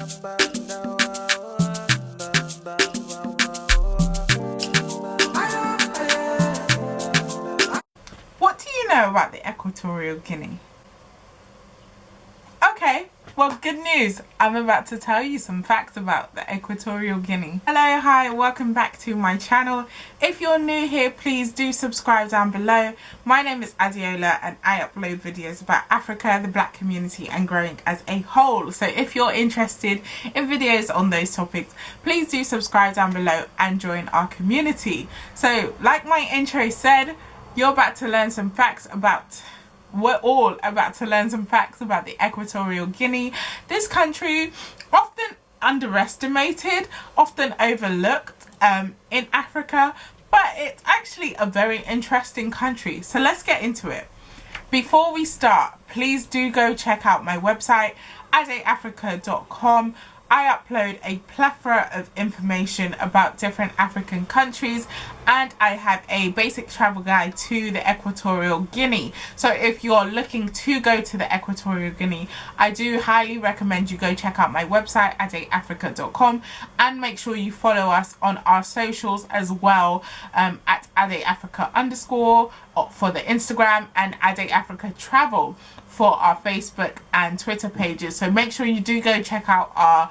What do you know about the Equatorial Guinea? Okay, well, good news. I'm about to tell you some facts about the Equatorial Guinea. Hello, hi, welcome back to my channel. If you're new here, please do subscribe down below. My name is Adeola and I upload videos about Africa, the black community and growing as a whole. So if you're interested in videos on those topics, please do subscribe down below and join our community. So like my intro said, you're about to learn some facts about we're all about to learn some facts about the Equatorial Guinea. This country, often underestimated, often overlooked in Africa, but it's actually a very interesting country. So let's get into it. Before we start, please do go check out my website, adeafrica.com. I upload a plethora of information about different African countries, and I have a basic travel guide to the Equatorial Guinea. So if you're looking to go to the Equatorial Guinea, I do highly recommend you go check out my website, adeafrica.com, and make sure you follow us on our socials as well, at adeafrica_ for the Instagram and adeafrica travel for our Facebook and Twitter pages. So make sure you do go check out our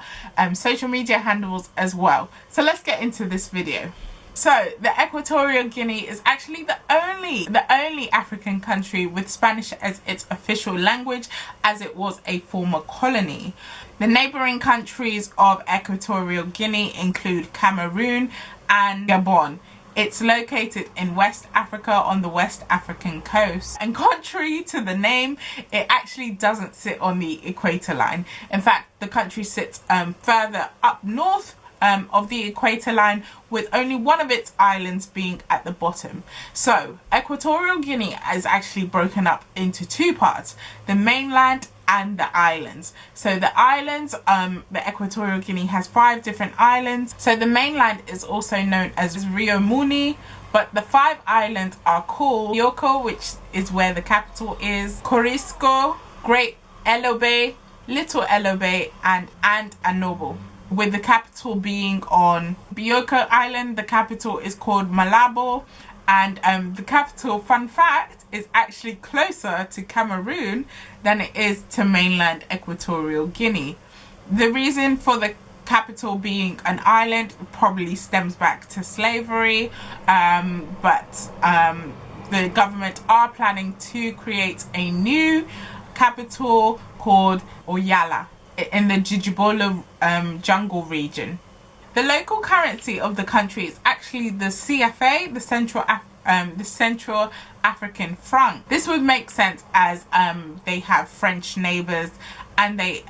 social media handles as well. So let's get into this video. So the Equatorial Guinea is actually the only African country with Spanish as its official language, as it was a former colony. The neighboring countries of Equatorial Guinea include Cameroon and Gabon. It's located in West Africa on the West African coast, and contrary to the name, it actually doesn't sit on the equator line. In fact, the country sits further up north of the equator line, with only one of its islands being at the bottom. So Equatorial Guinea is actually broken up into two parts: the mainland and the islands. So the islands, the Equatorial Guinea has 5 different islands. So the mainland is also known as Rio Muni, but the 5 islands are called Bioko, which is where the capital is, Corisco, Great Elobe, Little Elobe, and Anobo, with the capital being on Bioko Island. The capital is called Malabo, and the capital, fun fact, is actually closer to Cameroon than it is to mainland Equatorial Guinea. The reason for the capital being an island probably stems back to slavery, but the government are planning to create a new capital called Oyala in the Djibolo jungle region. The local currency of the country is actually the CFA, the Central African franc. This would make sense as they have French neighbors, and they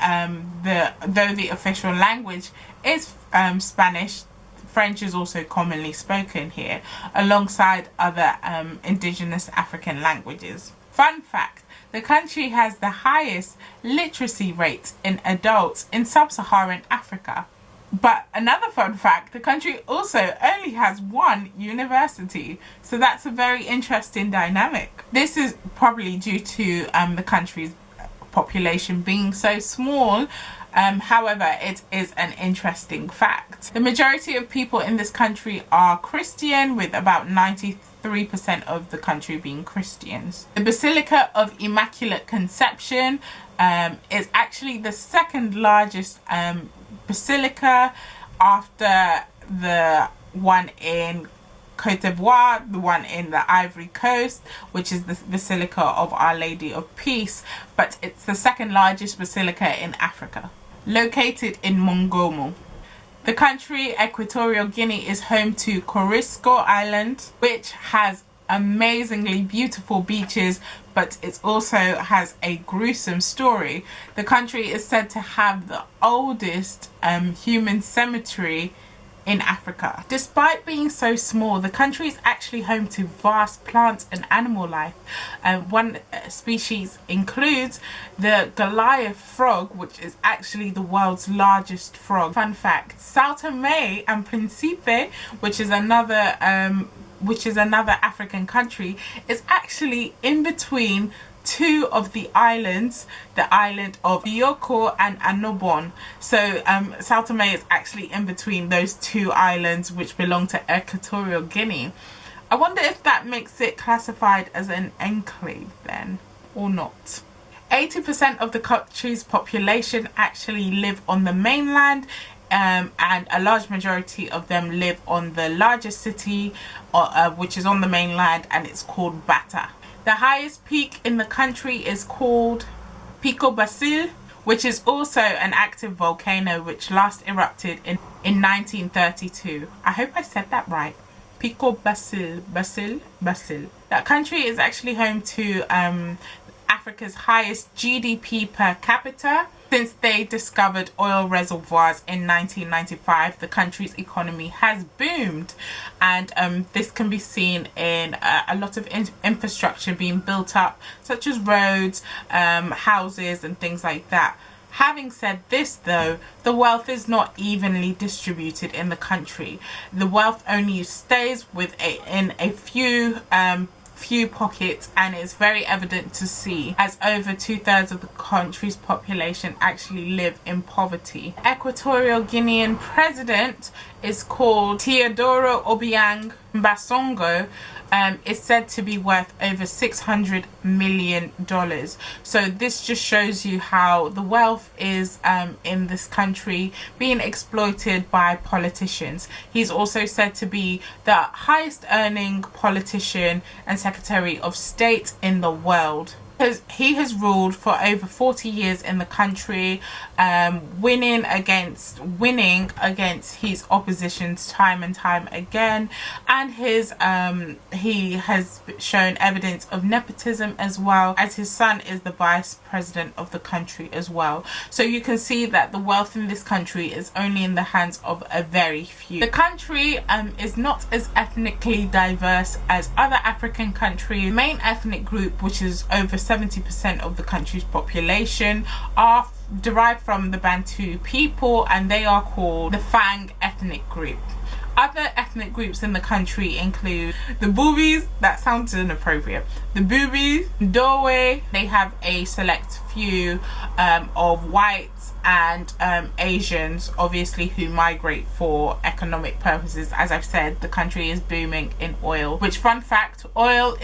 though the official language is Spanish, French is also commonly spoken here alongside other indigenous African languages. Fun fact: the country has the highest literacy rates in adults in sub-Saharan Africa. But another fun fact, the country also only has 1 university, so that's a very interesting dynamic. This is probably due to the country's population being so small. However, it is an interesting fact. The majority of people in this country are Christian, with about 93% of the country being Christians. The Basilica of Immaculate Conception is actually the second largest basilica after the one in Cote d'Ivoire, the one in the Ivory Coast, which is the Basilica of Our Lady of Peace, but it's the second largest basilica in Africa, located in Mongomo. The country, Equatorial Guinea, is home to Corisco Island, which has amazingly beautiful beaches, but it also has a gruesome story. The country is said to have the oldest human cemetery in Africa. Despite being so small, the country is actually home to vast plant and animal life. One species includes the Goliath frog, which is actually the world's largest frog. Fun fact: Sao Tome and Principe, which is another African country, is actually in between two of the islands, the island of Bioko and Annobon. So Sao Tome is actually in between those two islands which belong to Equatorial Guinea. I wonder if that makes it classified as an enclave then, or not. 80% of the country's population actually live on the mainland, and a large majority of them live on the largest city, which is on the mainland, and it's called Bata. The highest peak in the country is called Pico Basil, which is also an active volcano which last erupted in 1932. I hope I said that right. Pico Basil. That country is actually home to Africa's highest GDP per capita. Since they discovered oil reservoirs in 1995, the country's economy has boomed, and this can be seen in a lot of infrastructure being built up, such as roads, houses and things like that. Having said this though, the wealth is not evenly distributed in the country. The wealth only stays in a few pockets, and it's very evident to see as over 2/3 of the country's population actually live in poverty. Equatorial Guinean president is called Teodoro Obiang Mbasongo. Is said to be worth over $600 million. So this just shows you how the wealth is in this country being exploited by politicians. He's also said to be the highest earning politician and Secretary of State in the world. He has ruled for over 40 years in the country, winning against his oppositions time and time again, and he has shown evidence of nepotism as well, as his son is the vice president of the country as well. So you can see that the wealth in this country is only in the hands of a very few. The country is not as ethnically diverse as other African countries. The main ethnic group, which is over 70% of the country's population, are derived from the Bantu people, and they are called the Fang ethnic group. Other ethnic groups in the country include the Bubis, that sounds inappropriate, the Bubis, Dowe. They have a select few of whites and Asians, obviously, who migrate for economic purposes. As I've said, the country is booming in oil, which, fun fact, oil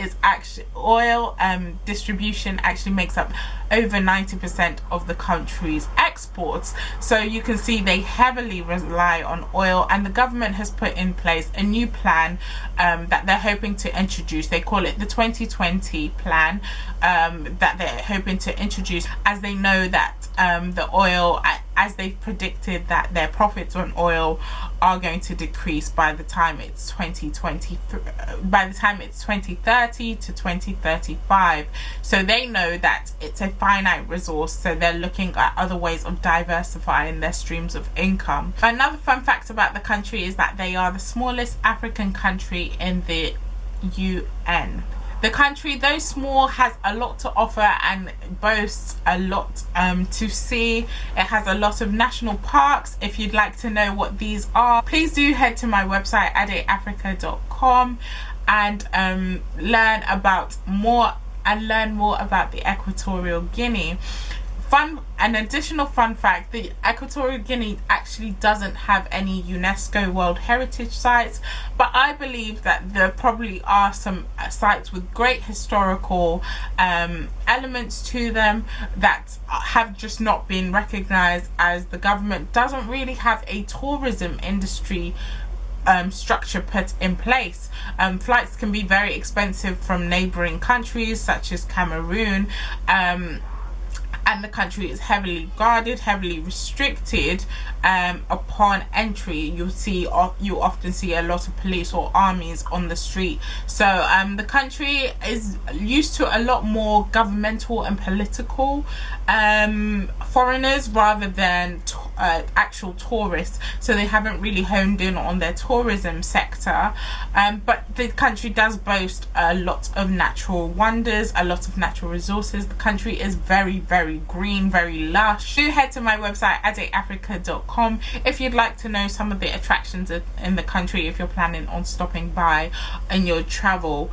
distribution actually makes up over 90% of the country's exports. So you can see they heavily rely on oil, and the government has put in place a new plan that they're hoping to introduce. They call it the 2020 plan, that they're hoping to introduce, as they know that the oil, as they've predicted that their profits on oil are going to decrease by the time it's 2030 to 2035. So they know that it's a finite resource, so they're looking at other ways of diversifying their streams of income. Another fun fact about the country is that they are the smallest African country in the UN. The country, though small, has a lot to offer and boasts a lot to see. It has a lot of national parks. If you'd like to know what these are, please do head to my website adeafrica.com and learn more about the Equatorial Guinea. An additional fun fact, the Equatorial Guinea actually doesn't have any UNESCO World Heritage Sites, but I believe that there probably are some sites with great historical elements to them that have just not been recognized, as the government doesn't really have a tourism industry structure put in place. Flights can be very expensive from neighboring countries such as Cameroon, and the country is heavily guarded, heavily restricted. Upon entry, you often see a lot of police or armies on the street. So the country is used to a lot more governmental and political foreigners rather than actual tourists, so they haven't really honed in on their tourism sector, but the country does boast a lot of natural wonders, a lot of natural resources. The country is very, very green, very lush. Do head to my website adeafrica.com if you'd like to know some of the attractions in the country, if you're planning on stopping by in your travel.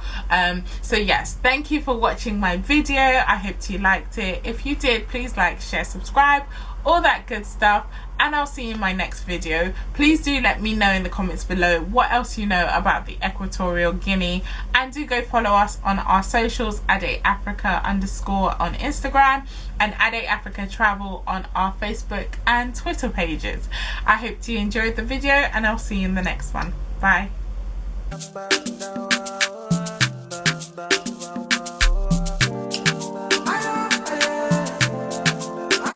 So yes, thank you for watching my video. I hope you liked it. If you did, please like, share, subscribe, all that good stuff, and I'll see you in my next video. Please do let me know in the comments below what else you know about the Equatorial Guinea, and do go follow us on our socials, AdeAfrica_ on Instagram and AdeAfrica Travel on our Facebook and Twitter pages. I hope you enjoyed the video, and I'll see you in the next one. Bye.